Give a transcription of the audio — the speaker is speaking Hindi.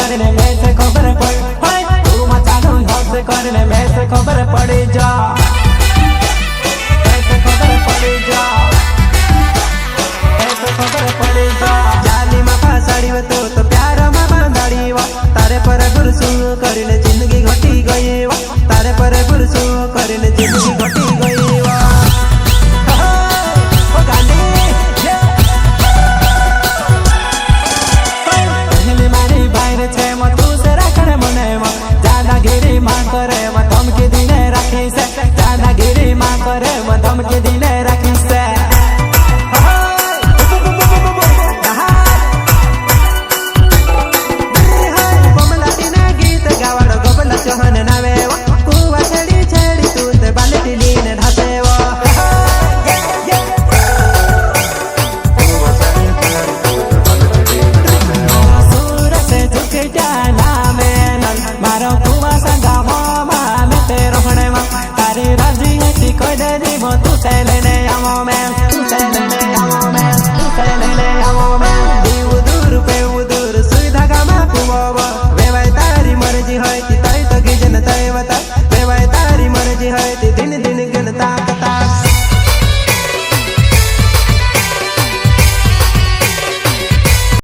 करने मैं से खबर पड़ तू मचानो हद करने मैं से खबर पड़ जा ऐसे खबर पड़ जा ऐसे खबर पड़ जा जाली में फसाड़ी तो प्यार में बांधाड़ी वा तारे पर गुरसु करने जिंदगी घटी गई वा तारे पर गुरसु करने जिंदगी घटी गई वा करे मैं धमकी दिने राखी से जाना गिरी मां करे मैं धमकी दिने राखी से बमला दिने गीत गावड़ गोबला चौहान नावे कुवा छेड़ी छेड़ी तू ते बाल्टी लीने ढासे वो सूरत झुके जाना में मारो कुवा संगा तारी राजी है कोई दे दी वो तू से लेने आओ मैं तू से लेने